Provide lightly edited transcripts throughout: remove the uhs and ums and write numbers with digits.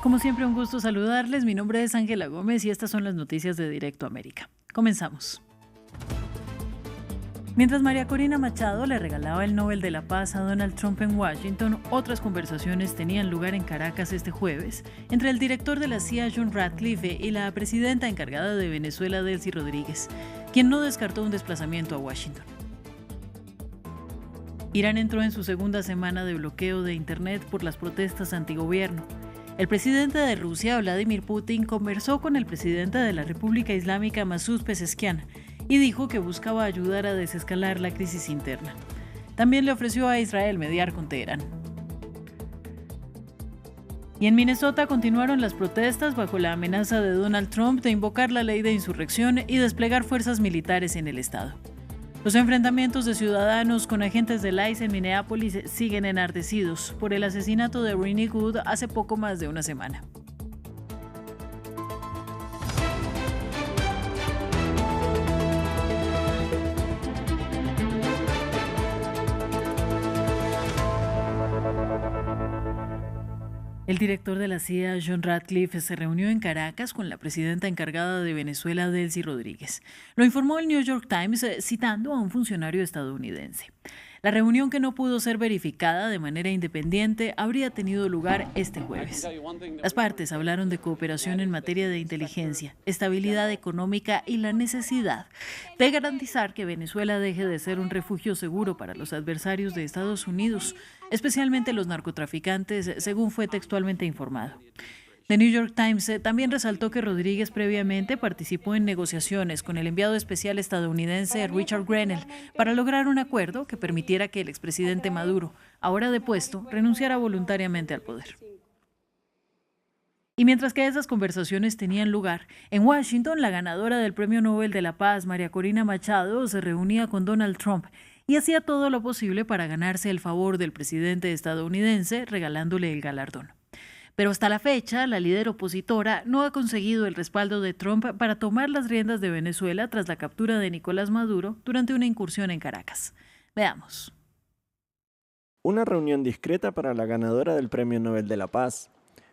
Como siempre, un gusto saludarles. Mi nombre es Ángela Gómez y estas son las noticias de Directo América. Comenzamos. Mientras María Corina Machado le regalaba el Nobel de la Paz a Donald Trump en Washington, otras conversaciones tenían lugar en Caracas este jueves entre el director de la CIA, John Ratcliffe, y la presidenta encargada de Venezuela, Delcy Rodríguez, quien no descartó un desplazamiento a Washington. Irán entró en su segunda semana de bloqueo de Internet por las protestas antigobierno. El presidente de Rusia, Vladimir Putin, conversó con el presidente de la República Islámica, Masoud Pezeshkian, y dijo que buscaba ayudar a desescalar la crisis interna. También le ofreció a Israel mediar con Teherán. Y en Minnesota continuaron las protestas bajo la amenaza de Donald Trump de invocar la ley de insurrección y desplegar fuerzas militares en el estado. Los enfrentamientos de ciudadanos con agentes del ICE en Minneapolis siguen enardecidos por el asesinato de Ronnie Good hace poco más de una semana. El director de la CIA, John Ratcliffe, se reunió en Caracas con la presidenta encargada de Venezuela, Delcy Rodríguez. Lo informó el New York Times citando a un funcionario estadounidense. La reunión, que no pudo ser verificada de manera independiente, habría tenido lugar este jueves. Las partes hablaron de cooperación en materia de inteligencia, estabilidad económica y la necesidad de garantizar que Venezuela deje de ser un refugio seguro para los adversarios de Estados Unidos, especialmente los narcotraficantes, según fue textualmente informado. The New York Times también resaltó que Rodríguez previamente participó en negociaciones con el enviado especial estadounidense Richard Grenell para lograr un acuerdo que permitiera que el expresidente Maduro, ahora depuesto, renunciara voluntariamente al poder. Y mientras que esas conversaciones tenían lugar, en Washington, la ganadora del Premio Nobel de la Paz, María Corina Machado, se reunía con Donald Trump y hacía todo lo posible para ganarse el favor del presidente estadounidense, regalándole el galardón. Pero hasta la fecha, la líder opositora no ha conseguido el respaldo de Trump para tomar las riendas de Venezuela tras la captura de Nicolás Maduro durante una incursión en Caracas. Veamos. Una reunión discreta para la ganadora del Premio Nobel de la Paz.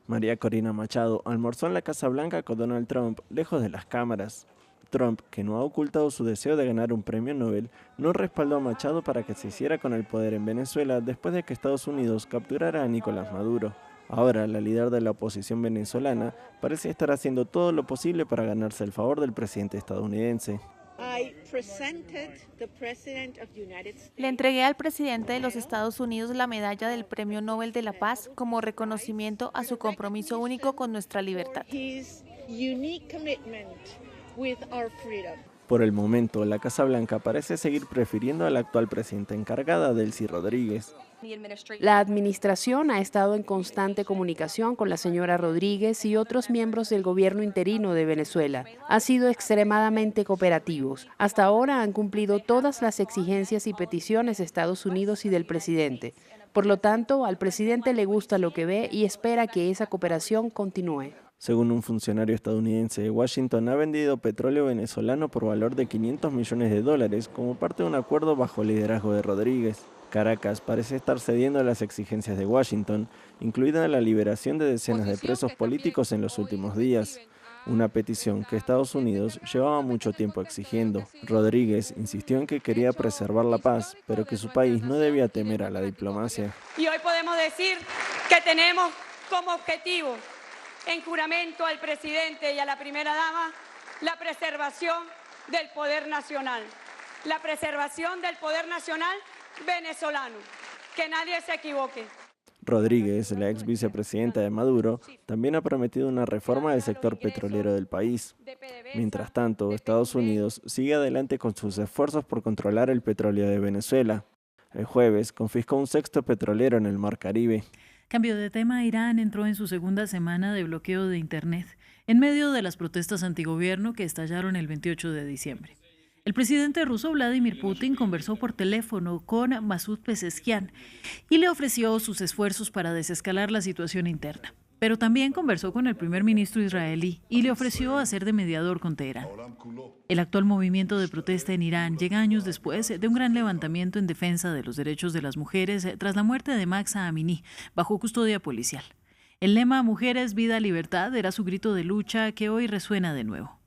María Corina Machado almorzó en la Casa Blanca con Donald Trump, lejos de las cámaras. Trump, que no ha ocultado su deseo de ganar un premio Nobel, no respaldó a Machado para que se hiciera con el poder en Venezuela después de que Estados Unidos capturara a Nicolás Maduro. Ahora, la líder de la oposición venezolana parece estar haciendo todo lo posible para ganarse el favor del presidente estadounidense. Le entregué al presidente de los Estados Unidos la medalla del Premio Nobel de la Paz como reconocimiento a su compromiso único con nuestra libertad. Por el momento, la Casa Blanca parece seguir prefiriendo a la actual presidenta encargada, Delcy Rodríguez. La administración ha estado en constante comunicación con la señora Rodríguez y otros miembros del gobierno interino de Venezuela. Han sido extremadamente cooperativos. Hasta ahora han cumplido todas las exigencias y peticiones de Estados Unidos y del presidente. Por lo tanto, al presidente le gusta lo que ve y espera que esa cooperación continúe. Según un funcionario estadounidense, Washington ha vendido petróleo venezolano por valor de $500 millones como parte de un acuerdo bajo el liderazgo de Rodríguez. Caracas parece estar cediendo a las exigencias de Washington, incluida la liberación de decenas de presos políticos en los últimos días, una petición que Estados Unidos llevaba mucho tiempo exigiendo. Rodríguez insistió en que quería preservar la paz, pero que su país no debía temer a la diplomacia. Y hoy podemos decir que tenemos como objetivo, en juramento al presidente y a la primera dama, la preservación del poder nacional. La preservación del poder nacional venezolano. Que nadie se equivoque. Rodríguez, la ex vicepresidenta de Maduro, también ha prometido una reforma del sector petrolero del país. Mientras tanto, Estados Unidos sigue adelante con sus esfuerzos por controlar el petróleo de Venezuela. El jueves confiscó un sexto petrolero en el Mar Caribe. Cambio de tema, Irán entró en su segunda semana de bloqueo de Internet, en medio de las protestas antigobierno que estallaron el 28 de diciembre. El presidente ruso Vladimir Putin conversó por teléfono con Masoud Pezeshkian y le ofreció sus esfuerzos para desescalar la situación interna. Pero también conversó con el primer ministro israelí y le ofreció hacer de mediador con Teherán. El actual movimiento de protesta en Irán llega años después de un gran levantamiento en defensa de los derechos de las mujeres tras la muerte de Mahsa Amini bajo custodia policial. El lema Mujeres, Vida, Libertad era su grito de lucha que hoy resuena de nuevo.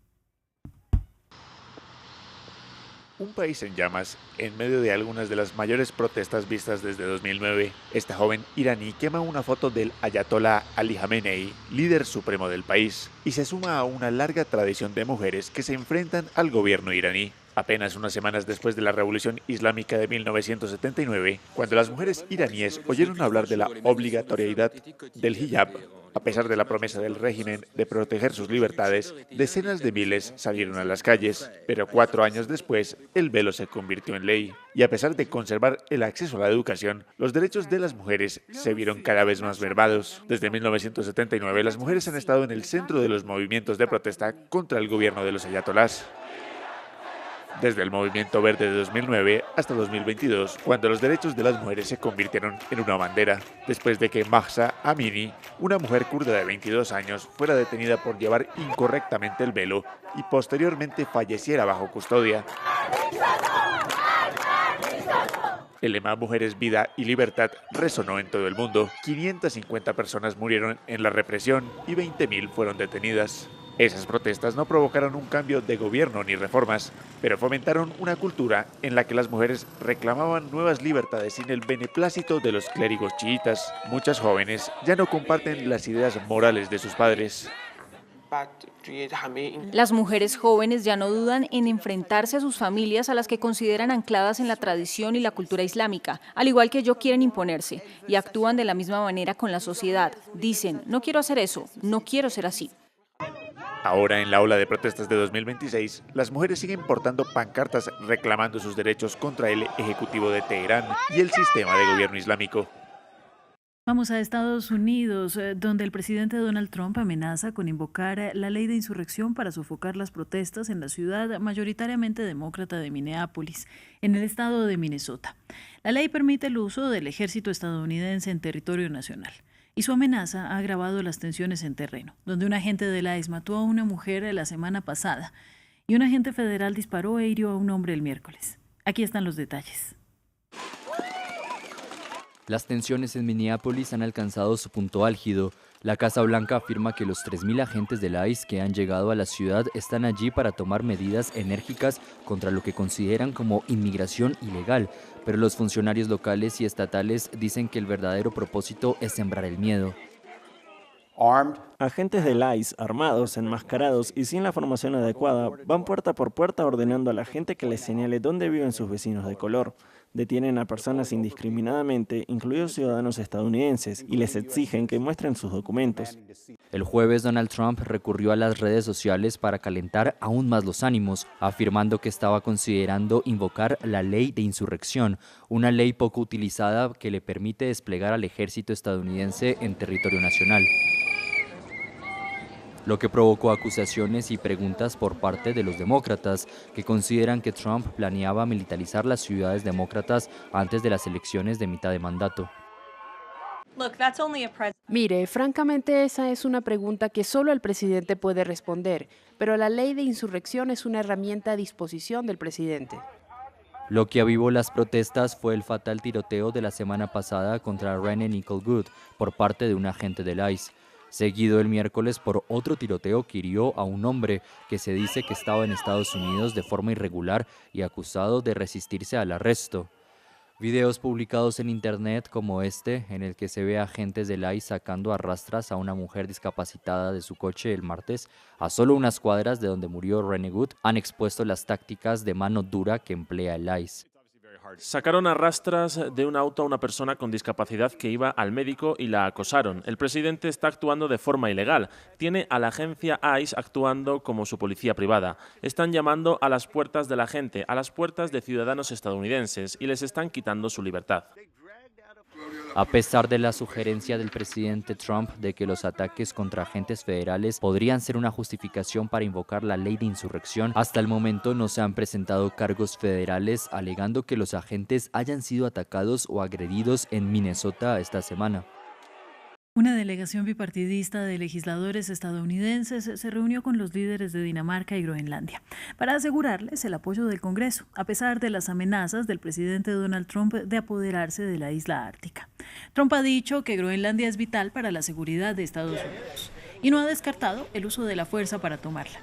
Un país en llamas, en medio de algunas de las mayores protestas vistas desde 2009. Esta joven iraní quema una foto del Ayatollah Ali Khamenei, líder supremo del país, y se suma a una larga tradición de mujeres que se enfrentan al gobierno iraní. Apenas unas semanas después de la Revolución Islámica de 1979, cuando las mujeres iraníes oyeron hablar de la obligatoriedad del hijab, a pesar de la promesa del régimen de proteger sus libertades, decenas de miles salieron a las calles, pero 4 años después, el velo se convirtió en ley. Y a pesar de conservar el acceso a la educación, los derechos de las mujeres se vieron cada vez más mermados. Desde 1979, las mujeres han estado en el centro de los movimientos de protesta contra el gobierno de los ayatolás. Desde el movimiento verde de 2009 hasta 2022, cuando los derechos de las mujeres se convirtieron en una bandera, después de que Mahsa Amini, una mujer kurda de 22 años, fuera detenida por llevar incorrectamente el velo y posteriormente falleciera bajo custodia. El lema Mujeres, Vida y Libertad resonó en todo el mundo. 550 personas murieron en la represión y 20.000 fueron detenidas. Esas protestas no provocaron un cambio de gobierno ni reformas, pero fomentaron una cultura en la que las mujeres reclamaban nuevas libertades sin el beneplácito de los clérigos chiitas. Muchas jóvenes ya no comparten las ideas morales de sus padres. Las mujeres jóvenes ya no dudan en enfrentarse a sus familias a las que consideran ancladas en la tradición y la cultura islámica, al igual que ellos quieren imponerse, y actúan de la misma manera con la sociedad. Dicen, no quiero hacer eso, no quiero ser así. Ahora, en la ola de protestas de 2026, las mujeres siguen portando pancartas reclamando sus derechos contra el Ejecutivo de Teherán y el sistema de gobierno islámico. Vamos a Estados Unidos, donde el presidente Donald Trump amenaza con invocar la ley de insurrección para sofocar las protestas en la ciudad mayoritariamente demócrata de Minneapolis, en el estado de Minnesota. La ley permite el uso del ejército estadounidense en territorio nacional. Y su amenaza ha agravado las tensiones en terreno, donde un agente del ICE mató a una mujer la semana pasada y un agente federal disparó e hirió a un hombre el miércoles. Aquí están los detalles. Las tensiones en Minneapolis han alcanzado su punto álgido. La Casa Blanca afirma que los 3.000 agentes del ICE que han llegado a la ciudad están allí para tomar medidas enérgicas contra lo que consideran como inmigración ilegal, pero los funcionarios locales y estatales dicen que el verdadero propósito es sembrar el miedo. Agentes del ICE, armados, enmascarados y sin la formación adecuada, van puerta por puerta ordenando a la gente que les señale dónde viven sus vecinos de color. Detienen a personas indiscriminadamente, incluidos ciudadanos estadounidenses, y les exigen que muestren sus documentos. El jueves, Donald Trump recurrió a las redes sociales para calentar aún más los ánimos, afirmando que estaba considerando invocar la ley de insurrección, una ley poco utilizada que le permite desplegar al ejército estadounidense en territorio nacional, lo que provocó acusaciones y preguntas por parte de los demócratas, que consideran que Trump planeaba militarizar las ciudades demócratas antes de las elecciones de mitad de mandato. Mire, francamente esa es una pregunta que solo el presidente puede responder, pero la ley de insurrección es una herramienta a disposición del presidente. Lo que avivó las protestas fue el fatal tiroteo de la semana pasada contra Rene Nicole Good por parte de un agente del ICE, seguido el miércoles por otro tiroteo que hirió a un hombre que se dice que estaba en Estados Unidos de forma irregular y acusado de resistirse al arresto. Videos publicados en internet como este, en el que se ve a agentes del ICE sacando a rastras a una mujer discapacitada de su coche el martes, a solo unas cuadras de donde murió Rene Good, han expuesto las tácticas de mano dura que emplea el ICE. Sacaron a rastras de un auto a una persona con discapacidad que iba al médico y la acosaron. El presidente está actuando de forma ilegal. Tiene a la agencia ICE actuando como su policía privada. Están llamando a las puertas de la gente, a las puertas de ciudadanos estadounidenses y les están quitando su libertad. A pesar de la sugerencia del presidente Trump de que los ataques contra agentes federales podrían ser una justificación para invocar la ley de insurrección, hasta el momento no se han presentado cargos federales alegando que los agentes hayan sido atacados o agredidos en Minnesota esta semana. Una delegación bipartidista de legisladores estadounidenses se reunió con los líderes de Dinamarca y Groenlandia para asegurarles el apoyo del Congreso, a pesar de las amenazas del presidente Donald Trump de apoderarse de la isla ártica. Trump ha dicho que Groenlandia es vital para la seguridad de Estados Unidos y no ha descartado el uso de la fuerza para tomarla.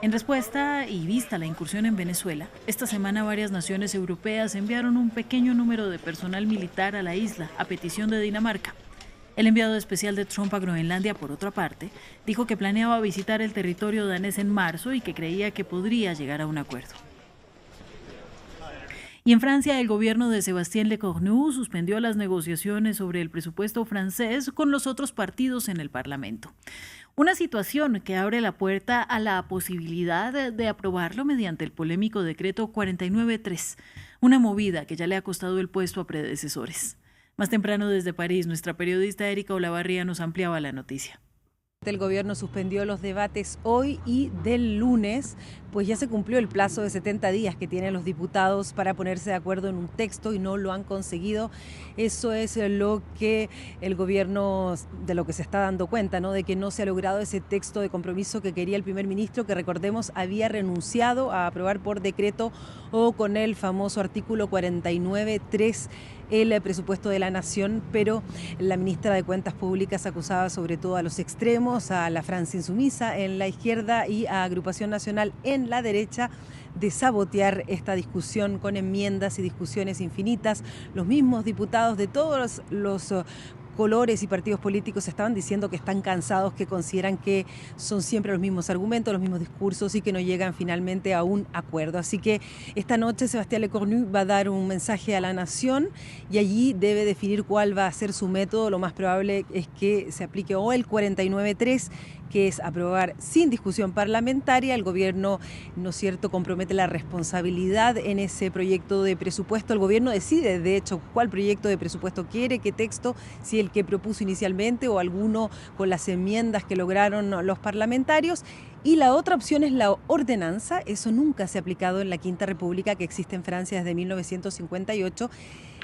En respuesta y vista la incursión en Venezuela, esta semana varias naciones europeas enviaron un pequeño número de personal militar a la isla a petición de Dinamarca. El enviado especial de Trump a Groenlandia, por otra parte, dijo que planeaba visitar el territorio danés en marzo y que creía que podría llegar a un acuerdo. Y en Francia, el gobierno de Sébastien Lecornu suspendió las negociaciones sobre el presupuesto francés con los otros partidos en el Parlamento. Una situación que abre la puerta a la posibilidad de aprobarlo mediante el polémico decreto 49.3, una movida que ya le ha costado el puesto a predecesores. Más temprano desde París, nuestra periodista Erika Olavarría nos ampliaba la noticia. El gobierno suspendió los debates hoy y del lunes, pues ya se cumplió el plazo de 70 días que tienen los diputados para ponerse de acuerdo en un texto y no lo han conseguido. Eso es lo que el gobierno, de lo que se está dando cuenta, ¿no? De que no se ha logrado ese texto de compromiso que quería el primer ministro, que recordemos había renunciado a aprobar por decreto o con el famoso artículo 49.3 el presupuesto de la nación, pero la ministra de Cuentas Públicas acusaba sobre todo a los extremos, a la Francia insumisa en la izquierda y a Agrupación Nacional en la derecha, de sabotear esta discusión con enmiendas y discusiones infinitas. Los mismos diputados de todos los colores y partidos políticos estaban diciendo que están cansados, que consideran que son siempre los mismos argumentos, los mismos discursos y que no llegan finalmente a un acuerdo. Así que esta noche Sébastien Lecornu va a dar un mensaje a la nación y allí debe definir cuál va a ser su método. Lo más probable es que se aplique o el 49.3, que es aprobar sin discusión parlamentaria. El gobierno, ¿no es cierto?, compromete la responsabilidad en ese proyecto de presupuesto. El gobierno decide, de hecho, cuál proyecto de presupuesto quiere, qué texto, si el que propuso inicialmente o alguno con las enmiendas que lograron los parlamentarios. Y la otra opción es la ordenanza. Eso nunca se ha aplicado en la Quinta República, que existe en Francia desde 1958.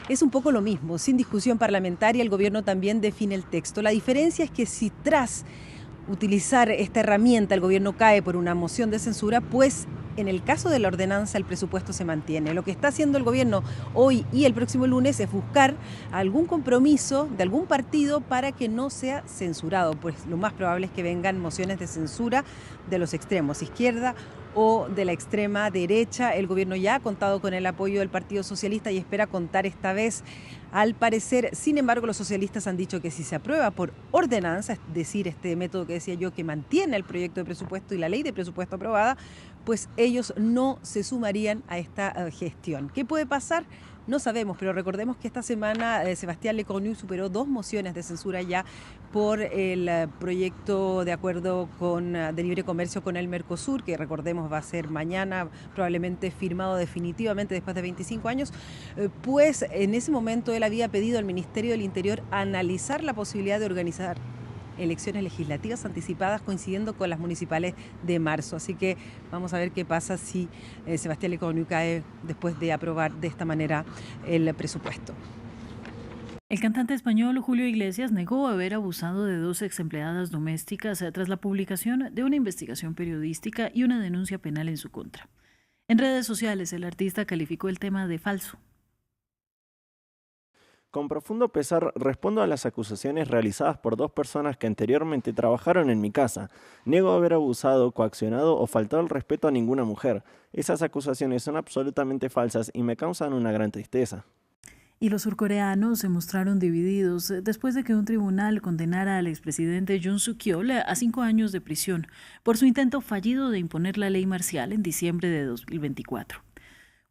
Es un poco lo mismo. Sin discusión parlamentaria, el gobierno también define el texto. La diferencia es que si tras utilizar esta herramienta el gobierno cae por una moción de censura, pues en el caso de la ordenanza el presupuesto se mantiene. Lo que está haciendo el gobierno hoy y el próximo lunes es buscar algún compromiso de algún partido para que no sea censurado, pues lo más probable es que vengan mociones de censura de los extremos, izquierda o de la extrema derecha. El gobierno ya ha contado con el apoyo del Partido Socialista y espera contar esta vez, al parecer. Sin embargo, los socialistas han dicho que si se aprueba por ordenanza, es decir, este método que decía yo que mantiene el proyecto de presupuesto y la ley de presupuesto aprobada, pues ellos no se sumarían a esta gestión. ¿Qué puede pasar? No sabemos, pero recordemos que esta semana Sébastien Lecornu superó 2 mociones de censura ya por el proyecto de acuerdo de libre comercio con el Mercosur, que recordemos va a ser mañana probablemente firmado definitivamente después de 25 años, pues en ese momento él había pedido al Ministerio del Interior analizar la posibilidad de organizar elecciones legislativas anticipadas coincidiendo con las municipales de marzo. Así que vamos a ver qué pasa si Sébastien Lecornu cae después de aprobar de esta manera el presupuesto. El cantante español Julio Iglesias negó haber abusado de 2 exempleadas domésticas tras la publicación de una investigación periodística y una denuncia penal en su contra. En redes sociales, el artista calificó el tema de falso. Con profundo pesar respondo a las acusaciones realizadas por 2 personas que anteriormente trabajaron en mi casa. Niego haber abusado, coaccionado o faltado el respeto a ninguna mujer. Esas acusaciones son absolutamente falsas y me causan una gran tristeza. Y los surcoreanos se mostraron divididos después de que un tribunal condenara al expresidente Yoon Suk-yeol a 5 años de prisión por su intento fallido de imponer la ley marcial en diciembre de 2024.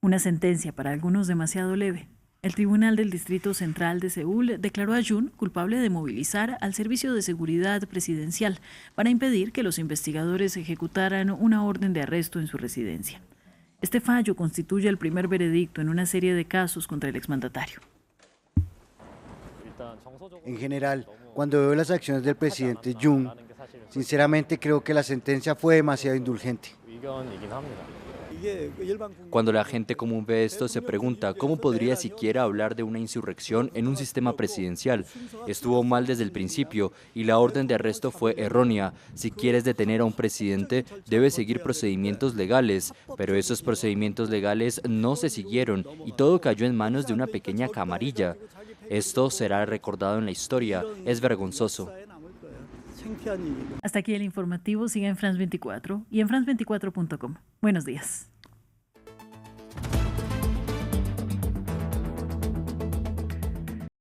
Una sentencia para algunos demasiado leve. El Tribunal del Distrito Central de Seúl declaró a Yoon culpable de movilizar al Servicio de Seguridad Presidencial para impedir que los investigadores ejecutaran una orden de arresto en su residencia. Este fallo constituye el primer veredicto en una serie de casos contra el exmandatario. En general, cuando veo las acciones del presidente Yoon, sinceramente creo que la sentencia fue demasiado indulgente. Cuando la gente común ve esto, se pregunta cómo podría siquiera hablar de una insurrección en un sistema presidencial. Estuvo mal desde el principio y la orden de arresto fue errónea. Si quieres detener a un presidente, debes seguir procedimientos legales, pero esos procedimientos legales no se siguieron y todo cayó en manos de una pequeña camarilla. Esto será recordado en la historia. Es vergonzoso. Hasta aquí el informativo. Siga en France 24 y en France24.com. Buenos días.